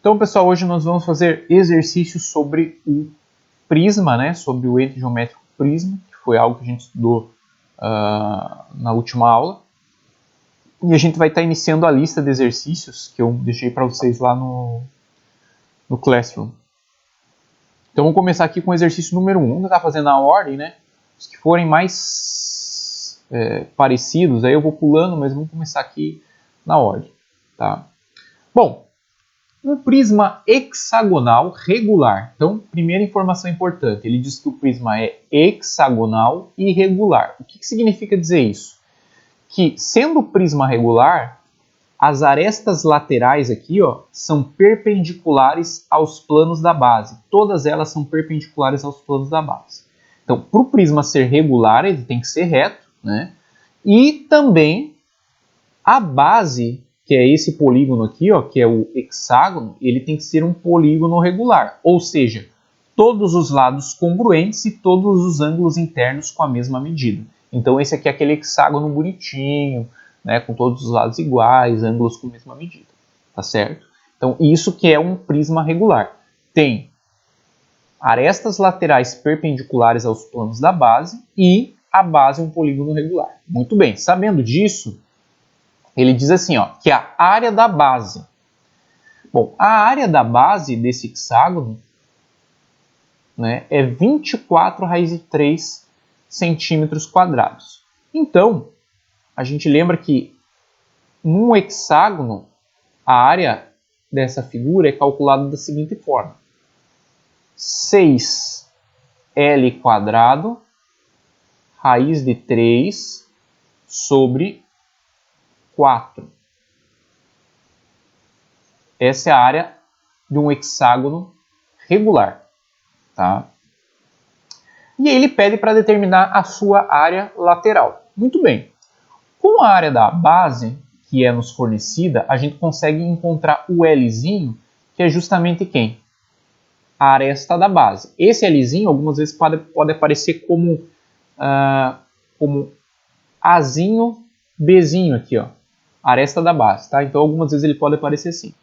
Então, pessoal, hoje nós vamos fazer exercícios sobre o prisma, né? Sobre o ente geométrico prisma, que foi algo que a gente estudou na última aula. E a gente vai estar iniciando a lista de exercícios que eu deixei para vocês lá no Classroom. Então, vamos começar aqui com o exercício número 1. Vamos tentar fazer na ordem, né? Os que forem mais parecidos, aí eu vou pulando, mas vamos começar aqui na ordem, tá? Bom, um prisma hexagonal regular. Então, primeira informação importante, ele diz que o prisma é hexagonal e regular. O que significa dizer isso? Que, sendo o prisma regular, as arestas laterais aqui, ó, são perpendiculares aos planos da base. Todas elas são perpendiculares aos planos da base. Então, para o prisma ser regular, ele tem que ser reto, né? E também a base, que é esse polígono aqui, ó, que é o hexágono, ele tem que ser um polígono regular. Ou seja, todos os lados congruentes e todos os ângulos internos com a mesma medida. Então, esse aqui é aquele hexágono bonitinho, né, com todos os lados iguais, ângulos com a mesma medida. Tá certo? Então, isso que é um prisma regular. Tem arestas laterais perpendiculares aos planos da base e a base é um polígono regular. Muito bem, sabendo disso, ele diz assim, ó, que a área da base. Bom, a área da base desse hexágono, né, é 24 raiz de 3 centímetros quadrados. Então, a gente lembra que num hexágono, a área dessa figura é calculada da seguinte forma. 6L quadrado raiz de 3 sobre 4. Essa é a área de um hexágono regular. Tá? E aí ele pede para determinar a sua área lateral. Muito bem. Com a área da base, que é nos fornecida, a gente consegue encontrar o Lzinho, que é justamente quem? A aresta da base. Esse Lzinho, algumas vezes, pode aparecer como Azinho, Bzinho aqui, ó. Aresta da base, tá? Então, algumas vezes ele pode aparecer assim.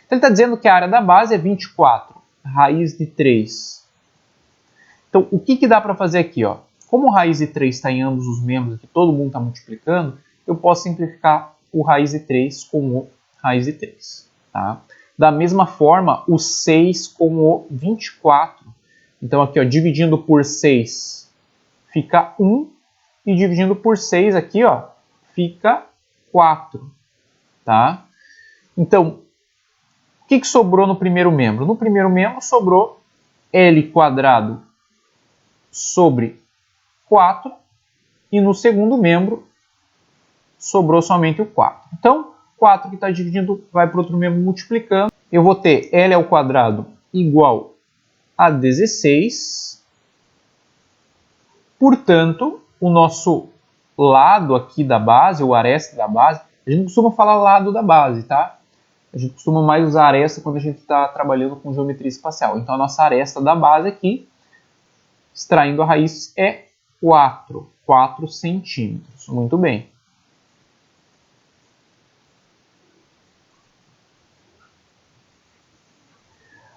Então, ele está dizendo que a área da base é 24 raiz de 3. Então, o que dá para fazer aqui, ó? Como raiz de 3 está em ambos os membros, que todo mundo está multiplicando, eu posso simplificar o raiz de 3 com o raiz de 3. Tá? Da mesma forma, o 6 com o 24. Então, aqui, ó, dividindo por 6 fica 1. E dividindo por 6 aqui, ó, fica 4. Tá? Então, o que sobrou no primeiro membro? No primeiro membro sobrou L quadrado sobre 4. E no segundo membro sobrou somente o 4. Então, 4 que está dividindo vai para o outro membro multiplicando. Eu vou ter L ao quadrado igual a 16. Portanto, o nosso lado aqui da base, o aresta da base, a gente não costuma falar lado da base, tá? A gente costuma mais usar aresta quando a gente está trabalhando com geometria espacial. Então, a nossa aresta da base aqui, extraindo a raiz, é 4 centímetros. Muito bem.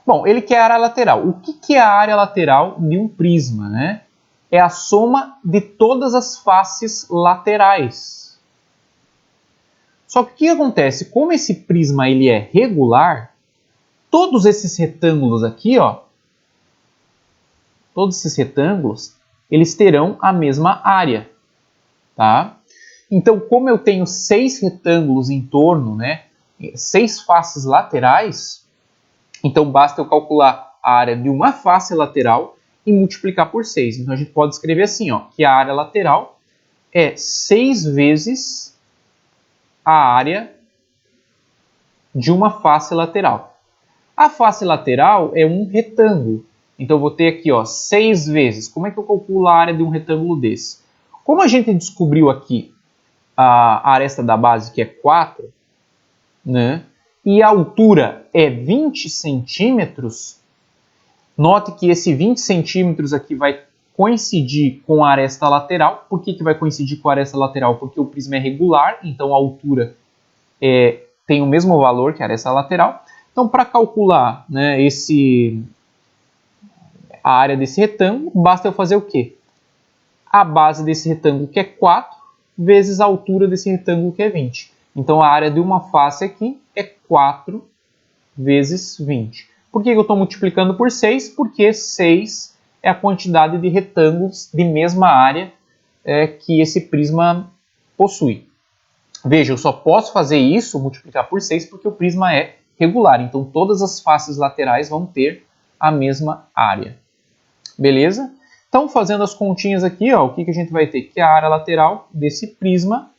Bom, ele quer a área lateral. O que é a área lateral de um prisma, né? É a soma de todas as faces laterais. Só que o que acontece? Como esse prisma ele é regular, todos esses retângulos aqui, ó, todos esses retângulos, eles terão a mesma área, tá? Então, como eu tenho 6 retângulos em torno, né, 6 faces laterais, então basta eu calcular a área de uma face lateral e multiplicar por 6. Então, a gente pode escrever assim, ó, que a área lateral é 6 vezes a área de uma face lateral. A face lateral é um retângulo. Então, eu vou ter aqui, ó, 6 vezes. Como é que eu calculo a área de um retângulo desse? Como a gente descobriu aqui a aresta da base, que é 4, né, e a altura é 20 centímetros, note que esse 20 centímetros aqui vai coincidir com a aresta lateral. Por que vai coincidir com a aresta lateral? Porque o prisma é regular, então a altura tem o mesmo valor que a aresta lateral. Então, para calcular, né, a área desse retângulo, basta eu fazer o quê? A base desse retângulo, que é 4, vezes a altura desse retângulo, que é 20. Então, a área de uma face aqui é 4 vezes 20. Por que eu estou multiplicando por 6? Porque 6 é a quantidade de retângulos de mesma área que esse prisma possui. Veja, eu só posso fazer isso, multiplicar por 6, porque o prisma é regular. Então, todas as faces laterais vão ter a mesma área. Beleza? Então, fazendo as continhas aqui, ó, o que a gente vai ter? Que a área lateral desse prisma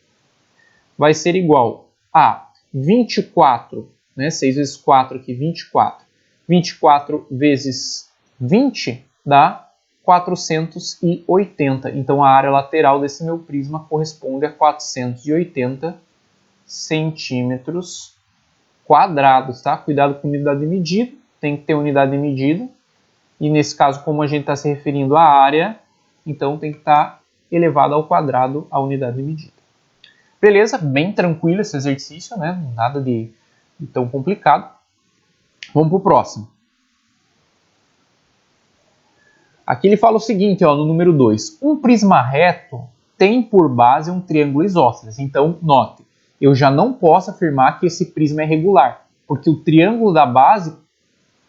vai ser igual a 24, né? 6 vezes 4 aqui, 24. 24 vezes 20 dá 480. Então, a área lateral desse meu prisma corresponde a 480 centímetros quadrados, tá? Cuidado com unidade de medida, tem que ter unidade de medida. E nesse caso, como a gente está se referindo à área, então tem que estar elevado ao quadrado a unidade de medida. Beleza? Bem tranquilo esse exercício, né? Nada de tão complicado. Vamos para o próximo. Aqui ele fala o seguinte, ó, no número 2. Um prisma reto tem por base um triângulo isósceles. Então, note, eu já não posso afirmar que esse prisma é regular, porque o triângulo da base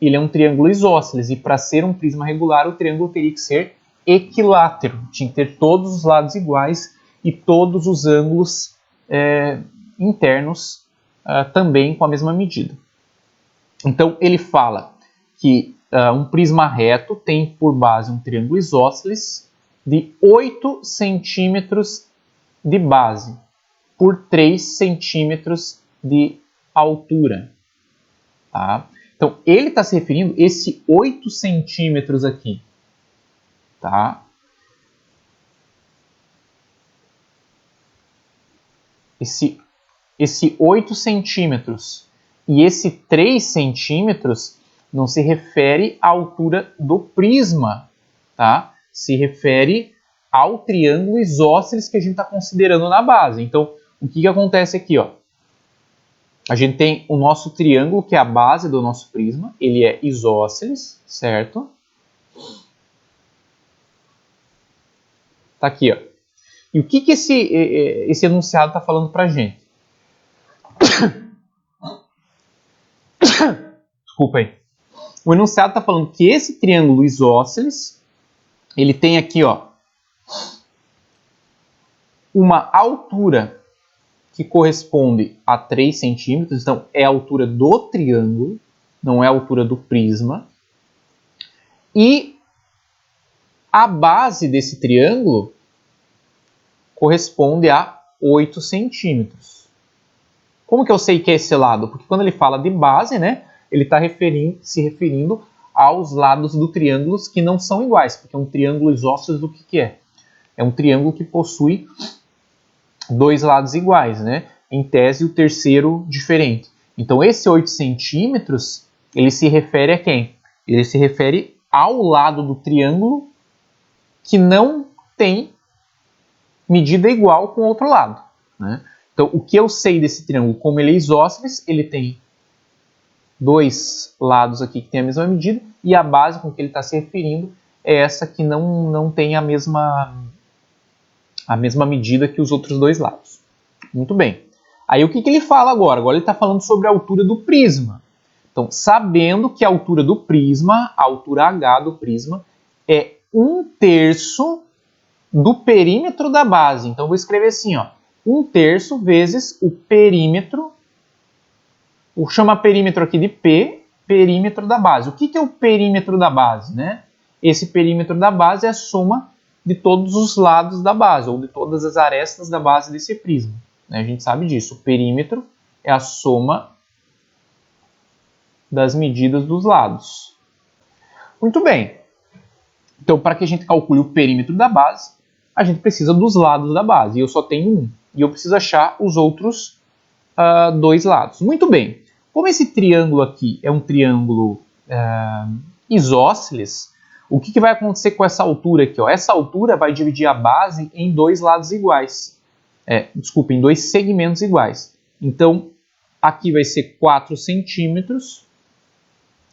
ele é um triângulo isósceles, e para ser um prisma regular, o triângulo teria que ser equilátero, tinha que ter todos os lados iguais e todos os ângulos internos também com a mesma medida. Então, ele fala que um prisma reto tem por base um triângulo isósceles de 8 centímetros de base por 3 centímetros de altura. Tá? Então, ele está se referindo a esse 8 centímetros aqui. Tá? Esse 8 centímetros e esse 3 centímetros não se refere à altura do prisma, tá? Se refere ao triângulo isósceles que a gente está considerando na base. Então, o que acontece aqui, ó? A gente tem o nosso triângulo, que é a base do nosso prisma, ele é isósceles, certo? Tá aqui, ó. E o que esse enunciado está falando para a gente? Desculpa aí. O enunciado está falando que esse triângulo isósceles, ele tem aqui, ó, uma altura que corresponde a 3 centímetros, então é a altura do triângulo, não é a altura do prisma. E a base desse triângulo corresponde a 8 centímetros. Como que eu sei que é esse lado? Porque quando ele fala de base, né, ele está se referindo aos lados do triângulo que não são iguais, porque um triângulo isósceles, o que é? É um triângulo que possui dois lados iguais, né? Em tese, o terceiro diferente. Então, esse 8 centímetros, ele se refere a quem? Ele se refere ao lado do triângulo que não tem medida igual com o outro lado, né? Então, o que eu sei desse triângulo? Como ele é isósceles, ele tem dois lados aqui que tem a mesma medida, e a base com que ele está se referindo é essa que não tem a mesma medida que os outros dois lados. Muito bem. Aí o que ele fala agora? Agora ele está falando sobre a altura do prisma. Então, sabendo que a altura do prisma, a altura H do prisma, é 1/3 do perímetro da base. Então, eu vou escrever assim, ó, 1/3 vezes o perímetro, vou chamar perímetro aqui de P, perímetro da base. O que é o perímetro da base, né? Esse perímetro da base é a soma de todos os lados da base, ou de todas as arestas da base desse prisma. A gente sabe disso. O perímetro é a soma das medidas dos lados. Muito bem. Então, para que a gente calcule o perímetro da base, a gente precisa dos lados da base. E eu só tenho um. E eu preciso achar os outros dois lados. Muito bem. Como esse triângulo aqui é um triângulo isósceles, o que vai acontecer com essa altura aqui? Ó? Essa altura vai dividir a base em dois lados iguais. Em dois segmentos iguais. Então, aqui vai ser 4 centímetros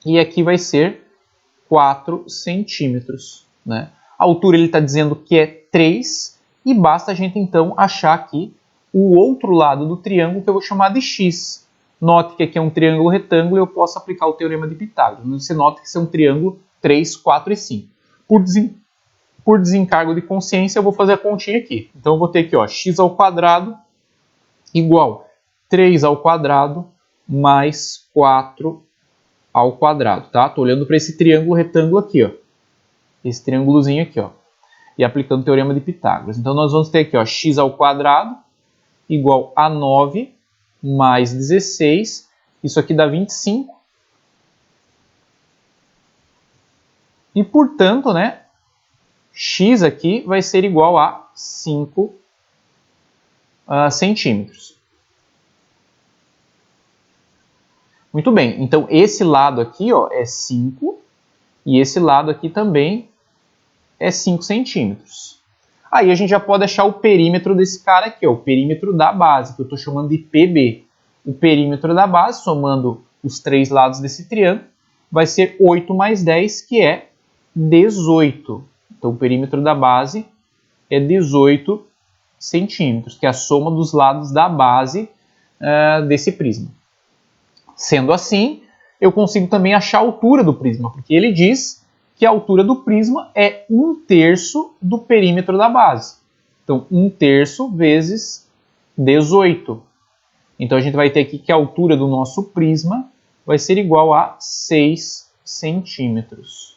e aqui vai ser 4 centímetros, né? A altura ele está dizendo que é 3, e basta a gente então achar aqui o outro lado do triângulo, que eu vou chamar de x. Note que aqui é um triângulo retângulo e eu posso aplicar o teorema de Pitágoras. Você nota que isso é um triângulo 3, 4 e 5. Por desencargo de consciência, eu vou fazer a continha aqui. Então eu vou ter aqui, ó, x ao quadrado igual 3 ao quadrado mais 4 ao quadrado, tá? Estou olhando para esse triângulo retângulo aqui, ó. Esse triângulozinho aqui, ó. E aplicando o teorema de Pitágoras. Então nós vamos ter aqui, ó, x ao quadrado igual a 9 mais 16. Isso aqui dá 25. E, portanto, né, x aqui vai ser igual a 5 centímetros. Muito bem, então esse lado aqui, ó, é 5 e esse lado aqui também é 5 centímetros. Aí a gente já pode achar o perímetro desse cara aqui, ó, o perímetro da base, que eu estou chamando de PB. O perímetro da base, somando os 3 lados desse triângulo, vai ser 8 mais 10, que é 18. Então o perímetro da base é 18 centímetros, que é a soma dos lados da base desse prisma. Sendo assim, eu consigo também achar a altura do prisma, porque ele diz que a altura do prisma é 1/3 do perímetro da base. Então, 1/3 vezes 18. Então, a gente vai ter aqui que a altura do nosso prisma vai ser igual a 6 centímetros.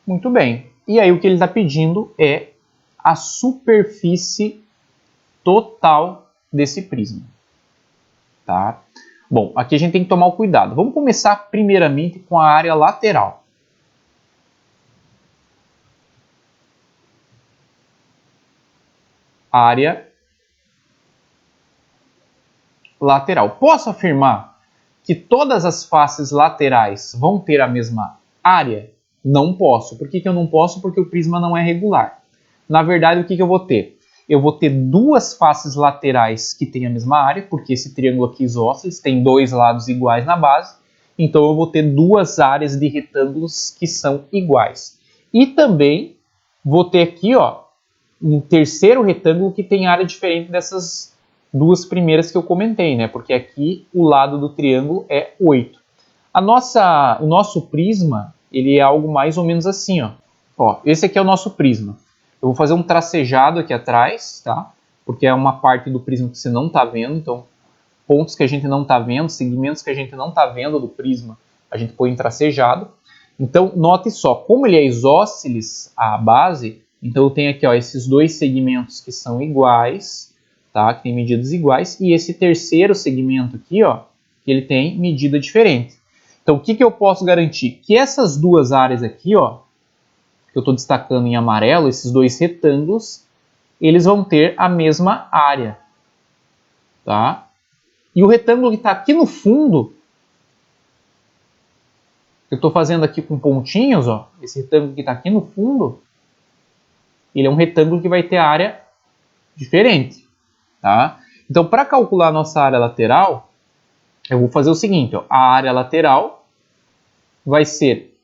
Muito bem. E aí, o que ele está pedindo é a superfície total desse prisma. Tá? Bom, aqui a gente tem que tomar o cuidado. Vamos começar primeiramente com a área lateral. Área lateral. Posso afirmar que todas as faces laterais vão ter a mesma área? Não posso. Por que eu não posso? Porque o prisma não é regular. Na verdade, o que eu vou ter? Eu vou ter duas faces laterais que têm a mesma área, porque esse triângulo aqui isósceles tem 2 lados iguais na base, então eu vou ter duas áreas de retângulos que são iguais. E também vou ter aqui, ó, um terceiro retângulo que tem área diferente dessas duas primeiras que eu comentei, né? Porque aqui o lado do triângulo é 8. O nosso prisma, ele é algo mais ou menos assim, ó. Ó, esse aqui é o nosso prisma. Eu vou fazer um tracejado aqui atrás, tá? Porque é uma parte do prisma que você não está vendo. Então, pontos que a gente não está vendo, segmentos que a gente não está vendo do prisma, a gente põe em tracejado. Então, note só, como ele é isósceles à base, então eu tenho aqui, ó, esses dois segmentos que são iguais, tá? Que tem medidas iguais, e esse terceiro segmento aqui, ó, que ele tem medida diferente. Então, o que eu posso garantir? Que essas duas áreas aqui, ó, que eu estou destacando em amarelo, esses dois retângulos, eles vão ter a mesma área, tá? E o retângulo que está aqui no fundo, eu estou fazendo aqui com pontinhos, ó, esse retângulo que está aqui no fundo, ele é um retângulo que vai ter área diferente, tá? Então, para calcular a nossa área lateral, eu vou fazer o seguinte, ó, a área lateral vai ser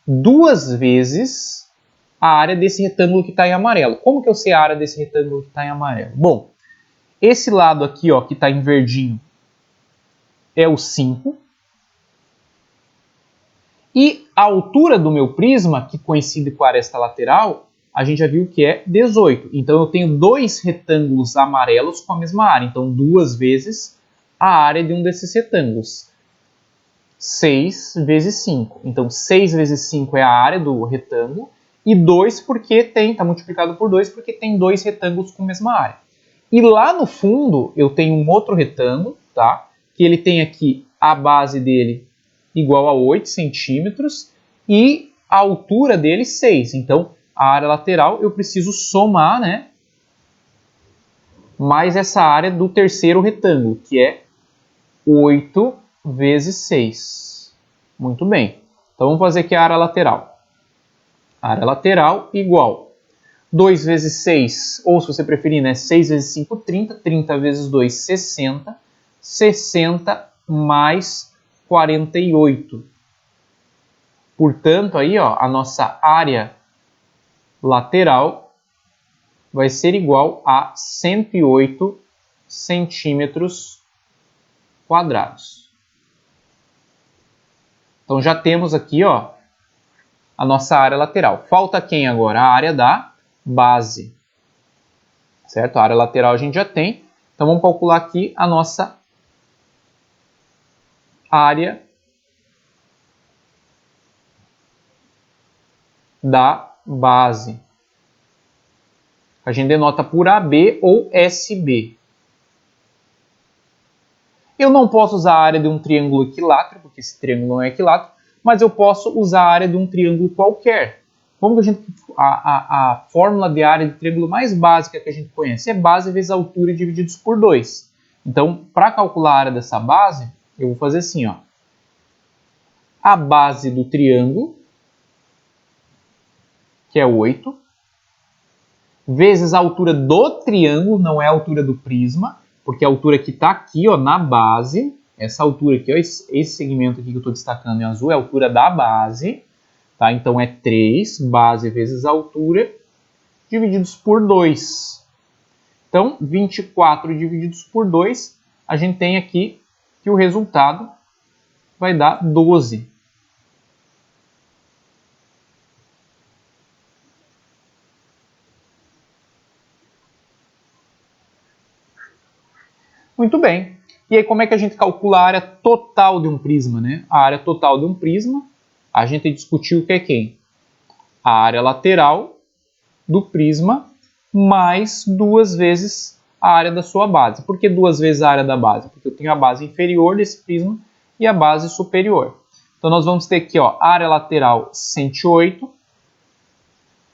2 vezes a área desse retângulo que está em amarelo. Como que eu sei a área desse retângulo que está em amarelo? Bom, esse lado aqui, ó, que está em verdinho, é o 5. E a altura do meu prisma, que coincide com a aresta lateral, a gente já viu que é 18. Então, eu tenho dois retângulos amarelos com a mesma área. Então, 2 vezes a área de um desses retângulos. 6 vezes 5. Então, 6 vezes 5 é a área do retângulo. E 2 porque está multiplicado por 2 porque tem dois retângulos com a mesma área. E lá no fundo, eu tenho um outro retângulo, tá? Que ele tem aqui a base dele igual a 8 centímetros e a altura dele 6. Então, a área lateral eu preciso somar, né? Mais essa área do terceiro retângulo, que é 8 vezes 6. Muito bem. Então, vamos fazer aqui a área lateral. A área lateral igual 2 vezes 6, ou se você preferir, né, 6 vezes 5, 30. 30 vezes 2, 60. 60 mais 48. Portanto, aí, ó, a nossa área lateral vai ser igual a 108 centímetros quadrados. Então já temos aqui, ó, a nossa área lateral. Falta quem agora? A área da base. Certo? A área lateral a gente já tem. Então vamos calcular aqui a nossa área da base. A gente denota por AB ou SB. Eu não posso usar a área de um triângulo equilátero, porque esse triângulo não é equilátero, mas eu posso usar a área de um triângulo qualquer. Como que a fórmula de área de triângulo mais básica que a gente conhece é base vezes altura divididos por 2. Então, para calcular a área dessa base, eu vou fazer assim, ó. A base do triângulo, que é 8, vezes a altura do triângulo, não é a altura do prisma, porque a altura que está aqui, ó, na base, essa altura aqui, ó, esse segmento aqui que eu estou destacando em azul é a altura da base, tá? Então é 3, base vezes altura, divididos por 2. Então, 24 divididos por 2, a gente tem aqui que o resultado vai dar 12. Muito bem. E aí como é que a gente calcula a área total de um prisma, né? A área total de um prisma, a gente discutiu que é quem? A área lateral do prisma mais 2 vezes a área da sua base. Por que 2 vezes a área da base? Porque eu tenho a base inferior desse prisma e a base superior. Então nós vamos ter aqui, ó, área lateral 108,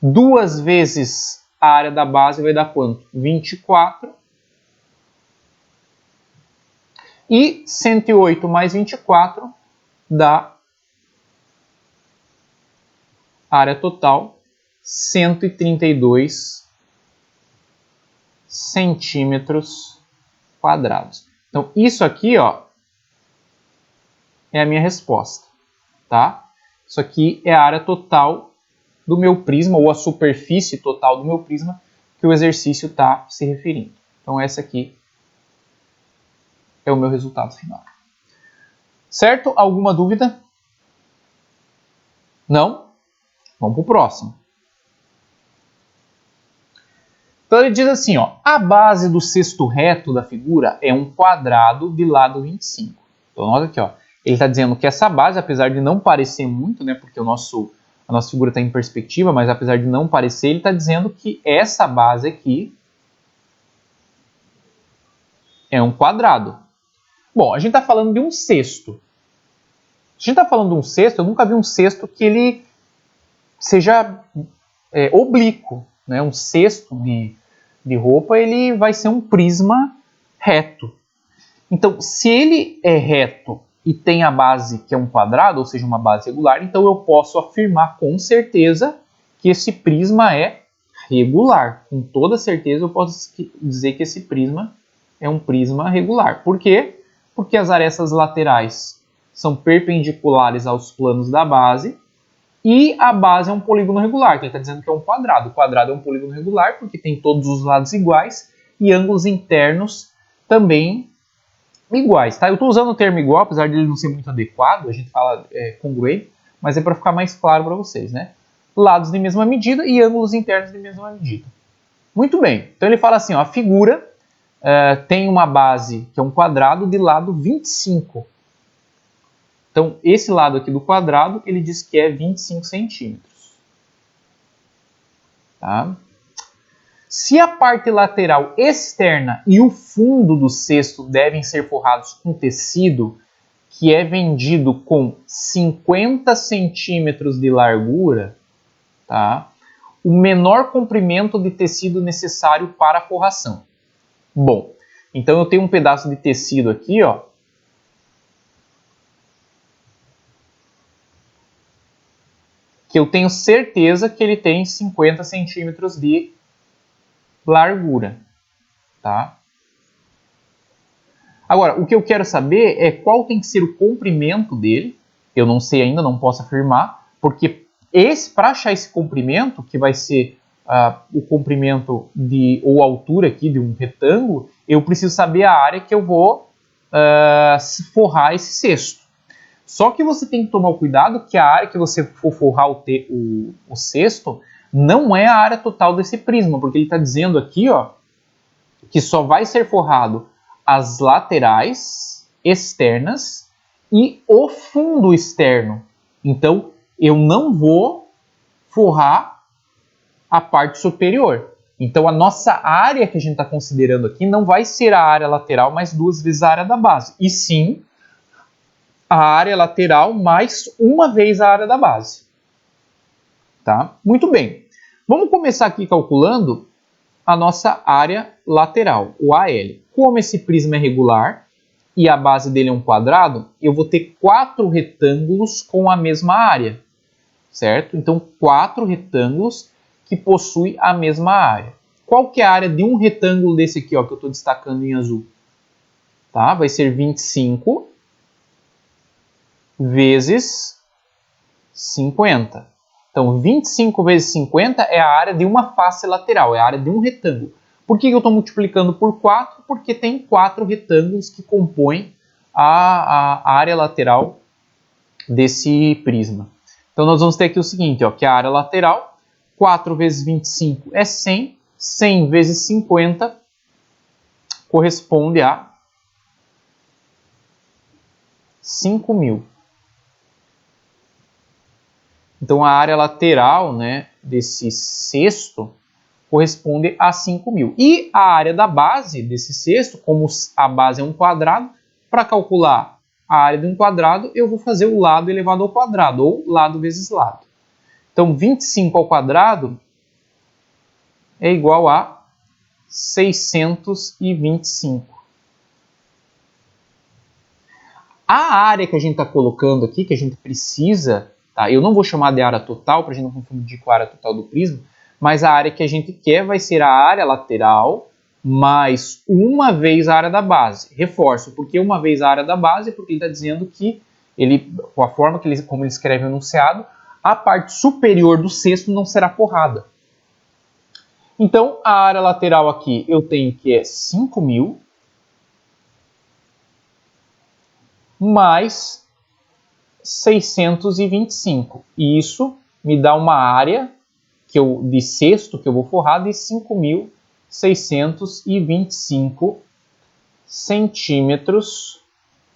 2 vezes a área da base vai dar quanto? 24. E 108 mais 24 dá área total 132 centímetros quadrados. Então, isso aqui, ó, é a minha resposta, tá? Isso aqui é a área total do meu prisma, ou a superfície total do meu prisma, que o exercício está se referindo. Então, essa aqui é o meu resultado final. Certo? Alguma dúvida? Não? Vamos para o próximo. Então ele diz assim, ó, a base do sexto reto da figura é um quadrado de lado 25. Então nota aqui, ó, ele está dizendo que essa base, apesar de não parecer muito, né, porque a nossa figura está em perspectiva, mas apesar de não parecer, ele está dizendo que essa base aqui é um quadrado. Bom, a gente está falando de um cesto. Se a gente está falando de um cesto, eu nunca vi um cesto que ele seja oblíquo, né? Um cesto de roupa, ele vai ser um prisma reto. Então, se ele é reto e tem a base que é um quadrado, ou seja, uma base regular, então eu posso afirmar com certeza que esse prisma é regular. Com toda certeza eu posso dizer que esse prisma é um prisma regular. Por quê? Porque as arestas laterais são perpendiculares aos planos da base e a base é um polígono regular, que ele está dizendo que é um quadrado. O quadrado é um polígono regular porque tem todos os lados iguais e ângulos internos também iguais. Tá? Eu estou usando o termo igual, apesar de ele não ser muito adequado, a gente fala congruente, mas é para ficar mais claro para vocês, né? Lados de mesma medida e ângulos internos de mesma medida. Muito bem, então ele fala assim, ó, a figura tem uma base que é um quadrado de lado 25. Então, esse lado aqui do quadrado, ele diz que é 25 centímetros. Tá? Se a parte lateral externa e o fundo do cesto devem ser forrados com tecido que é vendido com 50 centímetros de largura, tá? O menor comprimento de tecido necessário para a forração. Bom, então eu tenho um pedaço de tecido aqui, ó, que eu tenho certeza que ele tem 50 centímetros de largura, tá? Agora, o que eu quero saber é qual tem que ser o comprimento dele. Eu não sei ainda, não posso afirmar, porque para achar esse comprimento, que vai ser o comprimento ou a altura aqui de um retângulo, eu preciso saber a área que eu vou forrar esse cesto. Só que você tem que tomar cuidado que a área que você for forrar o cesto não é a área total desse prisma, porque ele está dizendo aqui, ó, que só vai ser forrado as laterais externas e o fundo externo. Então, eu não vou forrar a parte superior. Então, a nossa área que a gente está considerando aqui não vai ser a área lateral mais 2 vezes a área da base, e sim a área lateral mais 1 vez a área da base. Tá? Muito bem. Vamos começar aqui calculando a nossa área lateral, o AL. Como esse prisma é regular e a base dele é um quadrado, eu vou ter 4 retângulos com a mesma área, certo? Então, 4 retângulos que possuem a mesma área. Qual que é a área de um retângulo desse aqui, ó, que eu estou destacando em azul? Tá? Vai ser 25 vezes 50. Então, 25 vezes 50 é a área de uma face lateral, é a área de um retângulo. Por que eu estou multiplicando por 4? Porque tem 4 retângulos que compõem a área lateral desse prisma. Então, nós vamos ter aqui o seguinte, ó, que a área lateral, 4 vezes 25 é 100, 100 vezes 50 corresponde a 5.000. Então, a área lateral, né, desse cesto corresponde a 5.000. E a área da base desse cesto, como a base é um quadrado, para calcular a área de um quadrado, eu vou fazer o lado elevado ao quadrado, ou lado vezes lado. Então, 25 ao quadrado é igual a 625. A área que a gente está colocando aqui, que a gente precisa, tá? Eu não vou chamar de área total, para a gente não confundir com a área total do prisma, mas a área que a gente quer vai ser a área lateral mais 1 vez a área da base. Reforço, porque 1 vez a área da base, porque ele está dizendo que, com a forma como ele escreve o enunciado, a parte superior do cesto não será forrada. Então, a área lateral aqui eu tenho que é 5.000 mais 625. E isso me dá uma área de cesto que eu vou forrar de 5.625 centímetros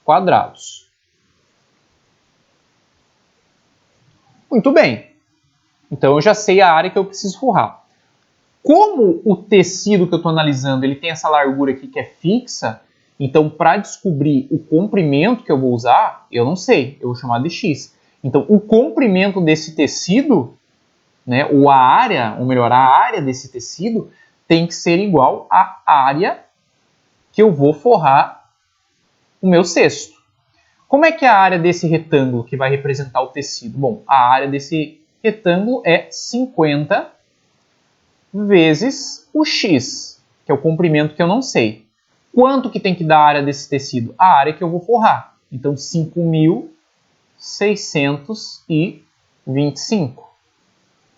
quadrados. Muito bem. Então eu já sei a área que eu preciso forrar. Como o tecido que eu estou analisando ele tem essa largura aqui que é fixa, então para descobrir o comprimento que eu vou usar, eu não sei, eu vou chamar de x. Então o comprimento desse tecido, né, ou a área desse tecido, tem que ser igual à área que eu vou forrar o meu cesto. Como é que é a área desse retângulo que vai representar o tecido? Bom, a área desse retângulo é 50 vezes o x, que é o comprimento que eu não sei. Quanto que tem que dar a área desse tecido? A área que eu vou forrar. Então, 5.625.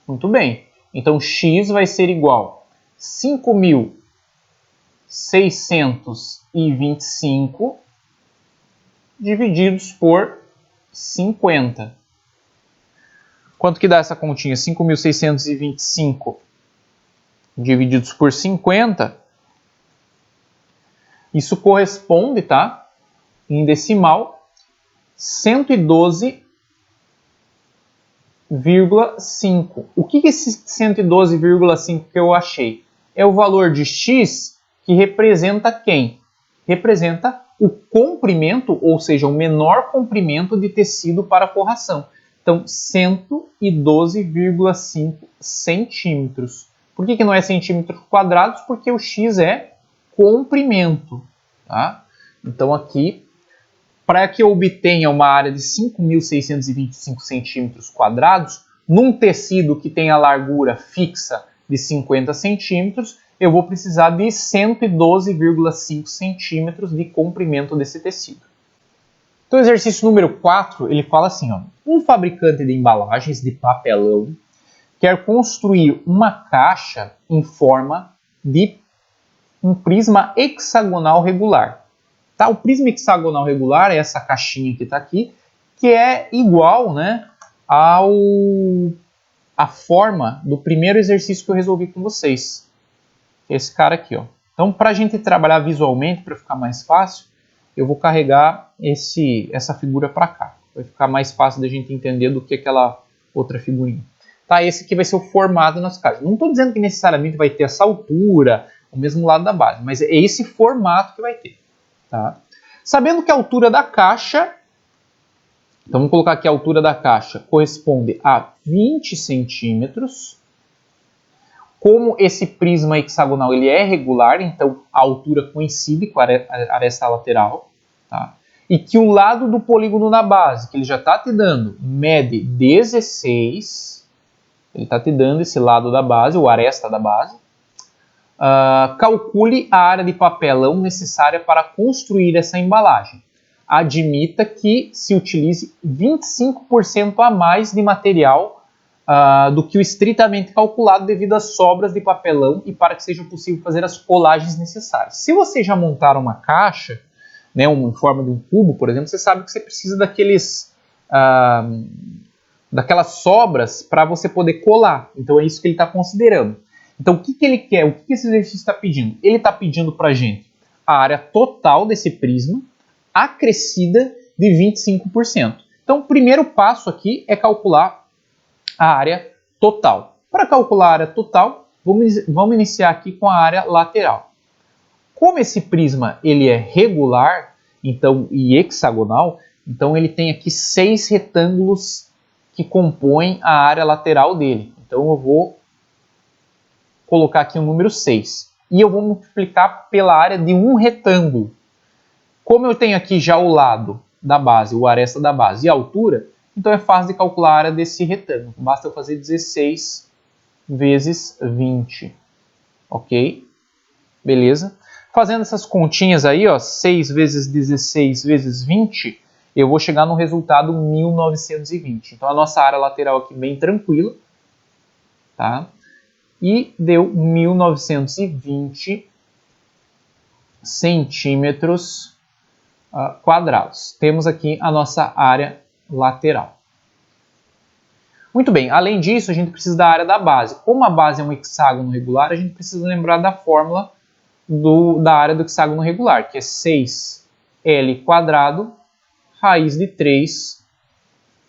Muito bem. Então, x vai ser igual a 5.625 divididos por 50. Quanto que dá essa continha? 5.625 divididos por 50. Isso corresponde, tá? Em decimal, 112,5. O que é esse 112,5 que eu achei? É o valor de x que representa quem? Representa o comprimento, ou seja, o menor comprimento de tecido para forração. Então, 112,5 centímetros. Por que não é centímetros quadrados? Porque o x é comprimento. Tá? Então, aqui, para que eu obtenha uma área de 5.625 centímetros quadrados, num tecido que tem a largura fixa de 50 centímetros, eu vou precisar de 112,5 centímetros de comprimento desse tecido. Então, o exercício número 4, ele fala assim, ó, um fabricante de embalagens de papelão quer construir uma caixa em forma de um prisma hexagonal regular. Tá? O prisma hexagonal regular é essa caixinha que está aqui, que é igual, né, à forma do primeiro exercício que eu resolvi com vocês. Esse cara aqui, ó. Então, para a gente trabalhar visualmente, para ficar mais fácil, eu vou carregar essa figura para cá. Vai ficar mais fácil da gente entender do que aquela outra figurinha. Tá? Esse aqui vai ser o formato da nossa caixa. Não estou dizendo que necessariamente vai ter essa altura, o mesmo lado da base, mas é esse formato que vai ter. Tá? Sabendo que a altura da caixa, então vamos colocar aqui a altura da caixa, corresponde a 20 centímetros. Como esse prisma hexagonal ele é regular, então a altura coincide com a aresta lateral. Tá? E que o lado do polígono na base, que ele já está te dando, mede 16. Ele está te dando esse lado da base, ou aresta da base. Calcule a área de papelão necessária para construir essa embalagem. Admita que se utilize 25% a mais de material do que o estritamente calculado devido às sobras de papelão e para que seja possível fazer as colagens necessárias. Se você já montar uma caixa, né, em forma de um cubo, por exemplo, você sabe que você precisa daquelas sobras para você poder colar. Então é isso que ele está considerando. Então o que ele quer? O que esse exercício está pedindo? Ele está pedindo para a gente a área total desse prisma acrescida de 25%. Então o primeiro passo aqui é calcular a área total. Para calcular a área total, vamos iniciar aqui com a área lateral. Como esse prisma ele é regular e hexagonal, então ele tem aqui 6 retângulos que compõem a área lateral dele. Então eu vou colocar aqui o número 6. E eu vou multiplicar pela área de um retângulo. Como eu tenho aqui já o lado da base, o aresta da base e a altura, então é fácil de calcular a área desse retângulo. Basta eu fazer 16 vezes 20. Ok? Beleza? Fazendo essas continhas aí, ó, 6 vezes 16 vezes 20, eu vou chegar no resultado 1920. Então a nossa área lateral aqui bem tranquila. Tá? E deu 1920 centímetros quadrados. Temos aqui a nossa área lateral. Muito bem, além disso, a gente precisa da área da base. Como a base é um hexágono regular, a gente precisa lembrar da fórmula da área do hexágono regular, que é 6L quadrado raiz de 3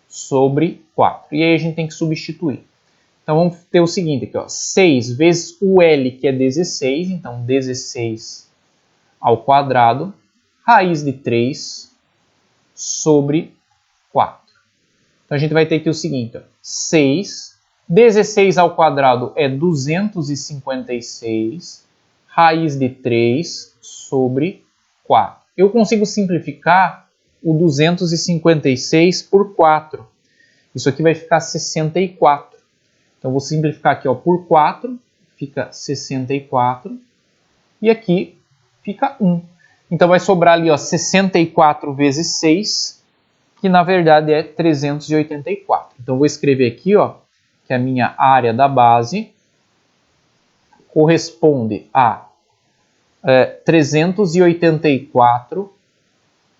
sobre 4. E aí a gente tem que substituir. Então vamos ter o seguinte aqui, ó, 6 vezes o L, que é 16, então 16 ao quadrado, raiz de 3 sobre 4. Então a gente vai ter aqui o seguinte, ó, 6, 16 ao quadrado é 256, raiz de 3 sobre 4. Eu consigo simplificar o 256 por 4. Isso aqui vai ficar 64. Então vou simplificar aqui, ó, por 4, fica 64. E aqui fica 1. Então vai sobrar ali, ó, 64 vezes 6, que na verdade é 384. Então vou escrever aqui, ó, que a minha área da base corresponde a 384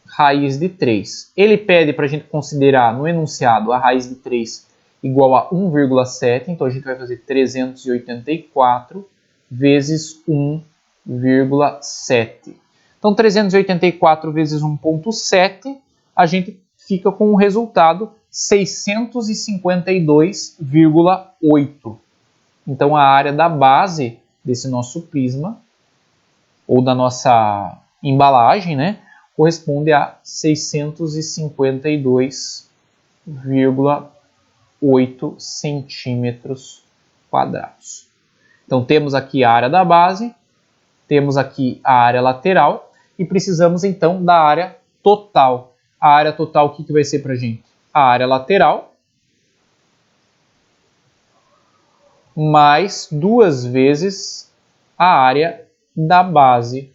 raiz de 3. Ele pede para a gente considerar no enunciado a raiz de 3 igual a 1,7, então a gente vai fazer 384 vezes 1,7. Então 384 vezes 1,7, a gente fica com o resultado 652,8. Então a área da base desse nosso prisma, ou da nossa embalagem, né, corresponde a 652,8 centímetros quadrados. Então temos aqui a área da base, temos aqui a área lateral e precisamos então da área total. A área total, o que vai ser para a gente? A área lateral mais 2 vezes a área da base.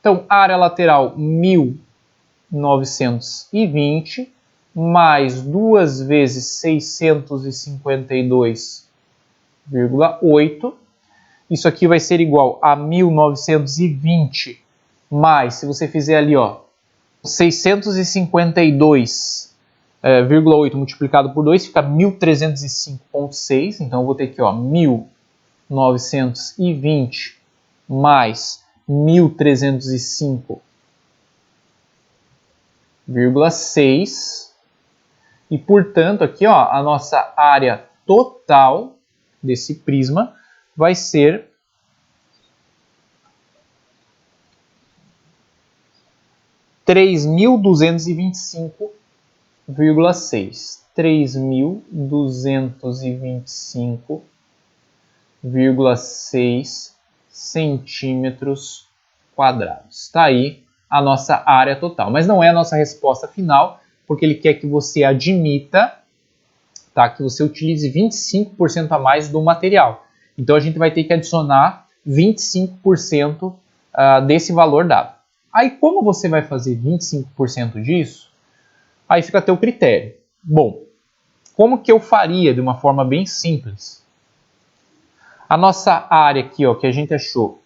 Então, área lateral 1920 mais 2 vezes 652,8. Isso aqui vai ser igual a 1920 mais, se você fizer ali, ó, 652,8 multiplicado por 2 fica 1305,6. Então eu vou ter aqui, ó, 1920 mais 1305,6. E portanto aqui, ó, a nossa área total desse prisma vai ser 3.225,6. 3.225,6 centímetros quadrados. Está aí a nossa área total. Mas não é a nossa resposta final, porque ele quer que você admita, tá, que você utilize 25% a mais do material. Então a gente vai ter que adicionar 25% desse valor dado. Aí como você vai fazer 25% disso? Aí fica a teu critério. Bom, como que eu faria de uma forma bem simples? A nossa área aqui, ó, que a gente achou,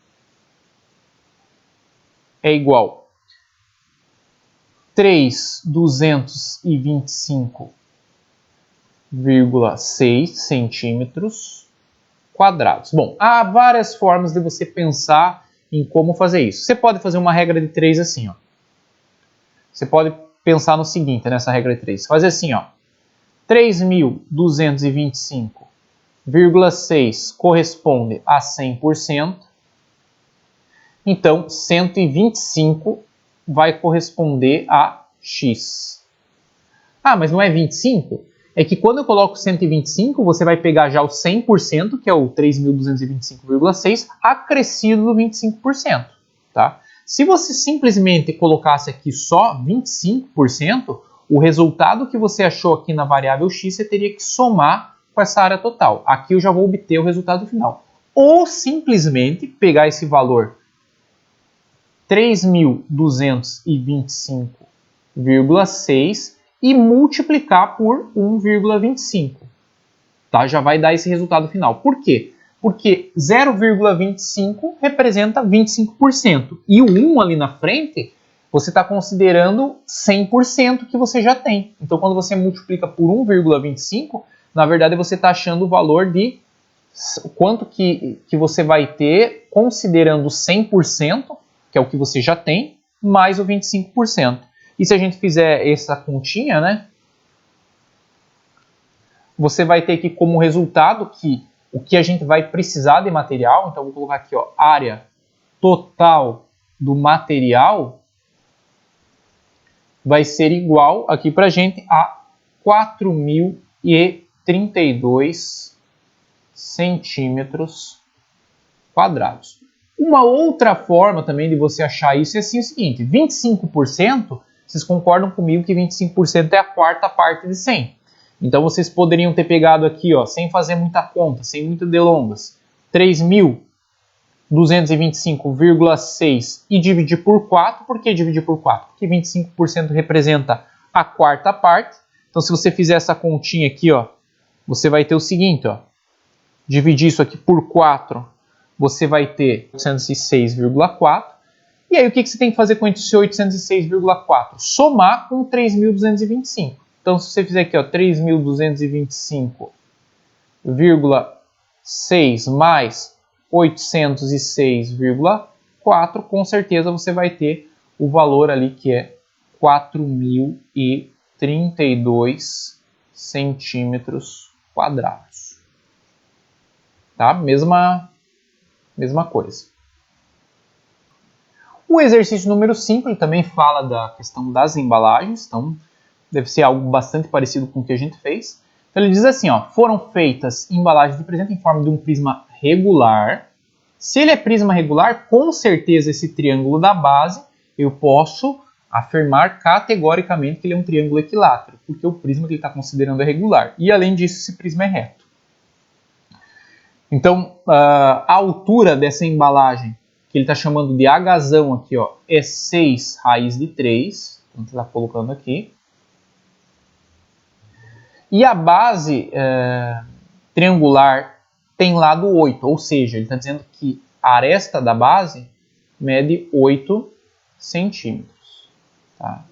é igual a 3.225,6 centímetros quadrados. Bom, há várias formas de você pensar em como fazer isso. Você pode fazer uma regra de 3 assim, ó. Você pode pensar no seguinte, nessa regra de 3. Fazer assim, ó. 3.225,6 corresponde a 100%. Então, 125 vai corresponder a x. Ah, mas não é 25? É que quando eu coloco 125, você vai pegar já o 100%, que é o 3.225,6, acrescido do 25%. Tá? Se você simplesmente colocasse aqui só 25%, o resultado que você achou aqui na variável x, você teria que somar com essa área total. Aqui eu já vou obter o resultado final. Ou simplesmente pegar esse valor 3.225,6 e multiplicar por 1,25. Tá? Já vai dar esse resultado final. Por quê? Porque 0,25 representa 25%. E o 1 ali na frente, você está considerando 100% que você já tem. Então, quando você multiplica por 1,25, na verdade você está achando o valor de quanto que você vai ter considerando 100%, que é o que você já tem, mais o 25%. E se a gente fizer essa continha, né? Você vai ter aqui como resultado que o que a gente vai precisar de material, então vou colocar aqui, ó, área total do material vai ser igual aqui pra gente a 4.032 centímetros quadrados. Uma outra forma também de você achar isso é assim o seguinte, 25%, vocês concordam comigo que 25% é a quarta parte de 100. Então vocês poderiam ter pegado aqui, ó, sem fazer muita conta, sem muitas delongas, 3.225,6 e dividir por 4. Por que dividir por 4? Porque 25% representa a quarta parte. Então se você fizer essa continha aqui, ó, você vai ter o seguinte, ó, dividir isso aqui por 4, você vai ter 806,4. E aí o que você tem que fazer com esse 806,4? Somar com 3.225. Então se você fizer aqui, ó, 3.225,6 mais 806,4, com certeza você vai ter o valor ali que é 4.032 centímetros quadrados. Tá? Mesma coisa. O exercício número 5 ele também fala da questão das embalagens, então deve ser algo bastante parecido com o que a gente fez. Então ele diz assim, ó, foram feitas embalagens de presente em forma de um prisma regular. Se ele é prisma regular, com certeza esse triângulo da base eu posso afirmar categoricamente que ele é um triângulo equilátero, porque o prisma que ele está considerando é regular. E além disso, esse prisma é reto. Então, a altura dessa embalagem, que ele está chamando de Hzão aqui, ó, é 6 raiz de 3. Então, está colocando aqui. E a base triangular tem lado 8, ou seja, ele está dizendo que a aresta da base mede 8 centímetros. Tá?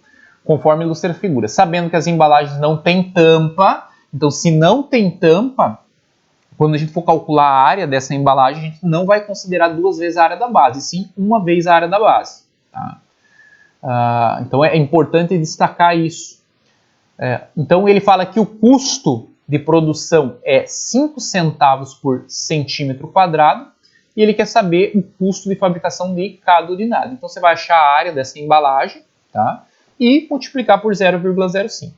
Conforme ilustra a figura. Sabendo que as embalagens não têm tampa, então se não tem tampa, quando a gente for calcular a área dessa embalagem, a gente não vai considerar 2 vezes a área da base, sim uma vez a área da base. Tá? Então é importante destacar isso. Então ele fala que o custo de produção é 5 centavos por centímetro quadrado e ele quer saber o custo de fabricação de cada unidade. Então você vai achar a área dessa embalagem, tá? E multiplicar por 0,05.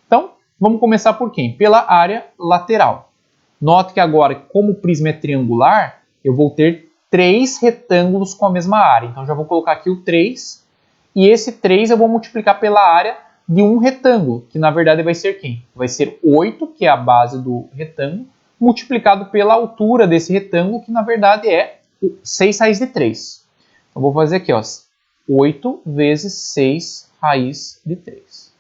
Então vamos começar por quem? Pela área lateral. Note que agora, como o prisma é triangular, eu vou ter 3 retângulos com a mesma área. Então já vou colocar aqui o 3 e esse 3 eu vou multiplicar pela área de um retângulo, que na verdade vai ser quem? Vai ser 8, que é a base do retângulo, multiplicado pela altura desse retângulo, que na verdade é 6 raiz de 3. Então vou fazer aqui, ó, 8 vezes 6 raiz de 3.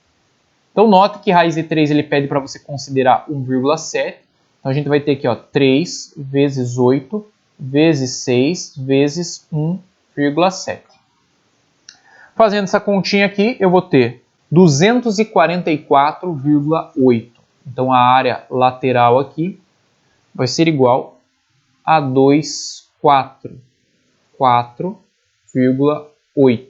Então note que raiz de 3 ele pede para você considerar 1,7. Então a gente vai ter aqui, ó, 3 vezes 8 vezes 6 vezes 1,7. Fazendo essa continha aqui, eu vou ter 244,8. Então a área lateral aqui vai ser igual a 244,8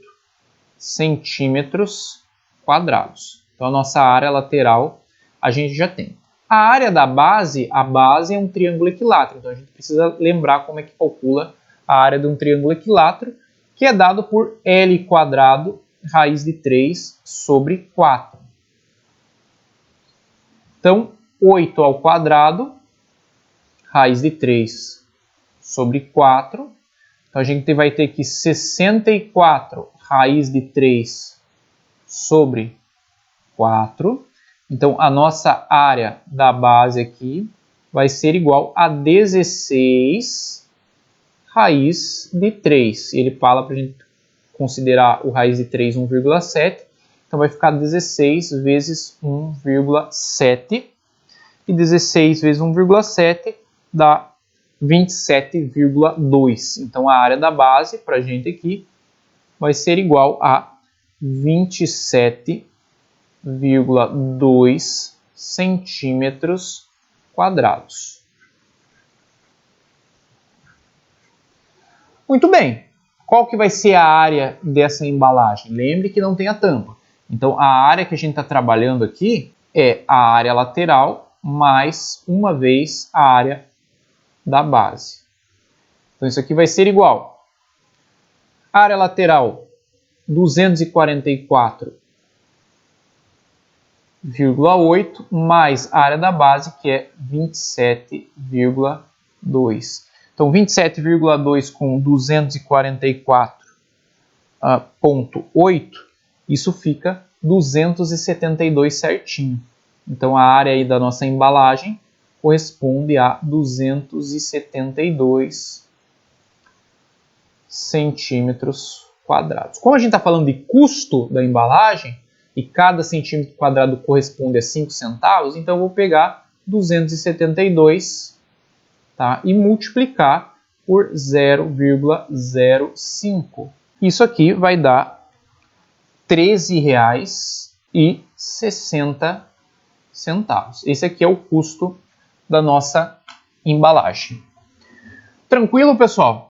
centímetros quadrados. Então a nossa área lateral a gente já tem. A área da base, a base é um triângulo equilátero. Então a gente precisa lembrar como é que calcula a área de um triângulo equilátero, que é dado por L quadrado raiz de 3 sobre 4. Então, 8 ao quadrado, raiz de 3 sobre 4. Então, a gente vai ter aqui 64 raiz de 3 sobre 4. Então, a nossa área da base aqui vai ser igual a 16 raiz de 3. Ele fala para a gente considerar o raiz de 3 1,7. Então, vai ficar 16 vezes 1,7. E 16 vezes 1,7 dá 27,2. Então, a área da base para a gente aqui vai ser igual a 27,2 centímetros quadrados. Muito bem. Qual que vai ser a área dessa embalagem? Lembre que não tem a tampa. Então, a área que a gente está trabalhando aqui é a área lateral mais uma vez a área da base. Então, isso aqui vai ser igual. Área lateral, 244,8 mais a área da base, que é 27,2. Então, 27,2 com 244,8, isso fica 272 certinho. Então, a área aí da nossa embalagem corresponde a 272 centímetros quadrados. Como a gente está falando de custo da embalagem, e cada centímetro quadrado corresponde a 5 centavos, então eu vou pegar 272, tá, e multiplicar por 0,05. Isso aqui vai dar R$ 13,60. Esse aqui é o custo da nossa embalagem. Tranquilo, pessoal?